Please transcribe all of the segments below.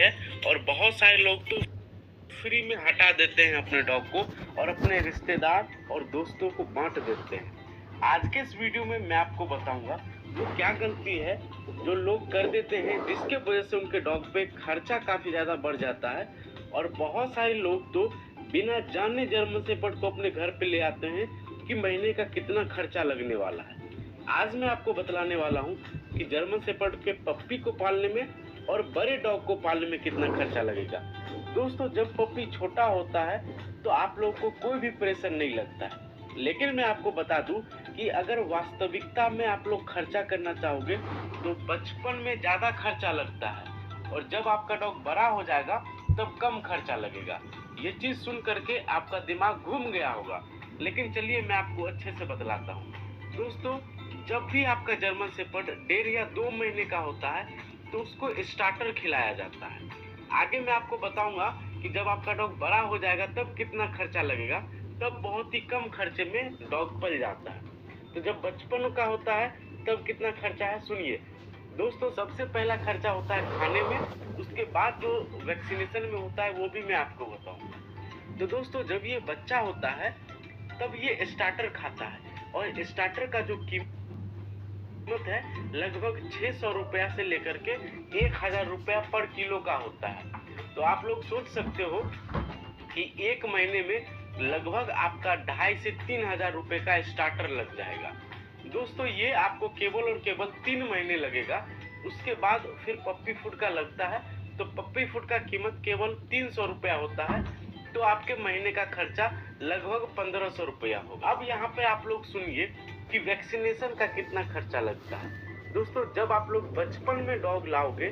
है और बहुत सारे लोग तो फ्री में हटा देते हैं अपने डॉग को और अपने रिश्तेदार और दोस्तों को बांट देते हैं। आज के इस वीडियो में मैं आपको बताऊंगा वो क्या गलती है जो लोग कर देते हैं जिसके वजह से उनके डॉग पे खर्चा काफ़ी ज़्यादा बढ़ जाता है और बहुत सारे लोग तो बिना जाने जर्मन शेपर्ड को अपने घर पे ले आते हैं कि महीने का कितना खर्चा लगने वाला है। आज मैं आपको बतलाने वाला हूँ कि जर्मन शेपर्ड के पप्पी को पालने में और बड़े डॉग को पालने में कितना खर्चा लगेगा। दोस्तों, जब पप्पी छोटा होता है तो आप लोग को कोई भी प्रेशर नहीं लगता है, लेकिन मैं आपको बता दूं कि अगर वास्तविकता में आप लोग खर्चा करना चाहोगे तो बचपन में ज़्यादा खर्चा लगता है और जब आपका डॉग बड़ा हो जाएगा तब कम खर्चा लगेगा। ये चीज़ सुन करके आपका दिमाग घूम गया होगा, लेकिन चलिए मैं आपको अच्छे से बतलाता हूँ। दोस्तों, जब भी आपका जर्मन शेपर्ड 1.5 या 2 महीने का होता है तो उसको स्टार्टर खिलाया जाता है। आगे मैं आपको बताऊंगा कि जब आपका डॉग बड़ा हो जाएगा तब कितना खर्चा लगेगा, तब बहुत ही कम खर्चे में डॉग पल जाता है। तो जब बचपन का होता है तब कितना खर्चा है सुनिए। दोस्तों, सबसे पहला खर्चा होता है खाने में, उसके बाद जो वैक्सीनेशन में होता है वो भी मैं आपको बताऊंगा। तो दोस्तों, जब ये बच्चा होता है तब ये स्टार्टर खाता है और स्टार्टर का जो कीमत है लगभग 600 रुपया से लेकर के 1000 रुपया पर किलो का होता है। तो आप लोग सोच सकते हो कि एक महीने में लगभग आपका 2500 से 3000 रुपए का स्टार्टर लग जाएगा। दोस्तों, ये आपको केवल और केवल 3 महीने लगेगा। उसके बाद फिर पप्पी फूड का लगता है, तो पप्पी फूड का कीमत केवल 300 रुपया होता है, तो आपके महीने का खर्चा लगभग 1500 रुपया होगा। अब यहाँ पे आप लोग सुनिए कि वैक्सीनेशन का कितना खर्चा लगता है। दोस्तों, जब आप लोग बचपन में डॉग लाओगे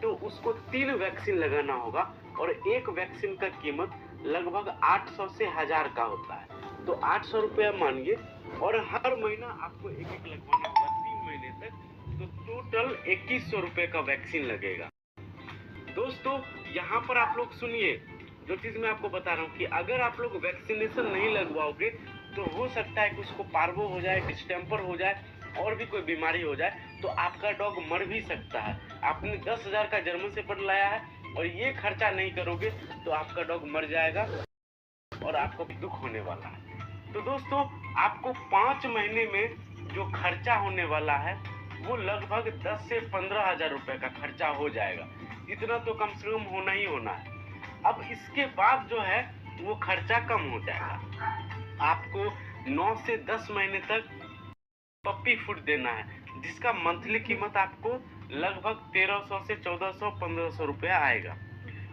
तो उसको 3 वैक्सीन लगाना होगा और एक वैक्सीन का कीमत लगभग 800 से 1000 का होता है। तो 800 रुपया मानिए और हर महीना आपको एक एक लगवाना होगा 3 महीने तक, तो टोटल 2100 रुपये का वैक्सीन लगेगा। दोस्तों, यहाँ पर आप लोग सुनिए, जो चीज़ मैं आपको बता रहा हूँ कि अगर आप लोग वैक्सीनेशन नहीं लगवाओगे तो हो सकता है कि उसको पार्वो हो जाए, डिस्टेम्पर हो जाए और भी कोई बीमारी हो जाए, तो आपका डॉग मर भी सकता है। आपने 10,000 का जर्मन शेपर्ड लाया है और ये खर्चा नहीं करोगे तो आपका डॉग मर जाएगा और आपको भी दुख होने वाला है। तो दोस्तों, आपको 5 महीने में जो खर्चा होने वाला है वो लगभग 10 से 15,000 रुपये का खर्चा हो जाएगा। इतना तो कम से कम होना ही होना है। अब इसके बाद जो है वो खर्चा कम हो जाएगा। आपको 9 से 10 महीने तक पप्पी फूड देना है, जिसका मंथली कीमत आपको लगभग 1300 से 1400 1500 रुपया आएगा।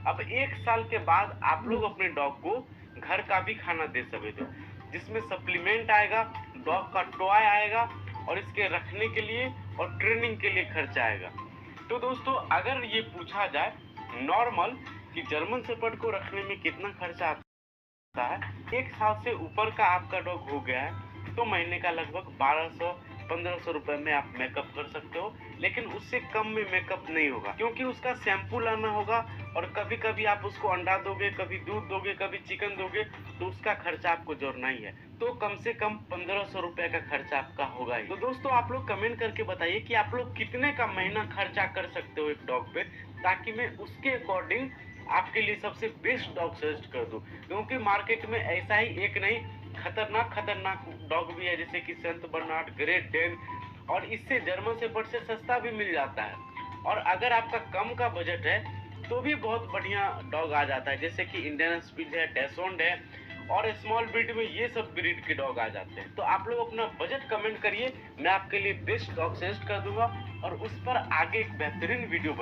अब 1 साल के बाद आप लोग अपने डॉग को घर का भी खाना दे सकते हो, जिसमें सप्लीमेंट आएगा, डॉग का टॉय आएगा और इसके रखने के लिए और ट्रेनिंग के लिए खर्चा आएगा। तो दोस्तों, अगर ये पूछा जाए नॉर्मल कि जर्मन शेपर्ड को रखने में कितना खर्चा आता है, 1 साल से ऊपर का आपका डॉग हो गया है तो महीने का लगभग 1200-1500 रुपए में आप मेकअप कर सकते हो, लेकिन उससे कम में मेकअप नहीं होगा क्योंकि उसका शैम्पू लाना होगा और कभी कभी आप उसको अंडा दोगे, कभी दूध दोगे, कभी चिकन दोगे, तो उसका खर्चा आपको जोड़ना ही है। तो कम से कम 1500 रुपए का खर्चा आपका होगा ही। तो दोस्तों, आप लोग कमेंट करके बताइए कि आप लोग कितने का महीना खर्चा कर सकते हो एक डॉग पे, ताकि मैं उसके अकॉर्डिंग आपके लिए सबसे बेस्ट डॉग सजेस्ट कर दूं। क्योंकि मार्केट में ऐसा ही एक नहीं खतरनाक डॉग भी है, जैसे कि सेंट बर्नार्ड, ग्रेट डेन, और इससे जर्मन शेपर्ड से सस्ता भी मिल जाता है। और अगर आपका कम का बजट है तो भी बहुत बढ़िया डॉग आ जाता है, जैसे कि इंडियन स्पीड है, डेसोंड है और स्मॉल ब्रीड में ये सब ब्रीड के डॉग आ जाते हैं। तो आप लोग अपना बजट कमेंट करिए, मैं आपके लिए बेस्ट डॉग सजेस्ट कर दूंगा और उस पर आगे एक बेहतरीन वीडियो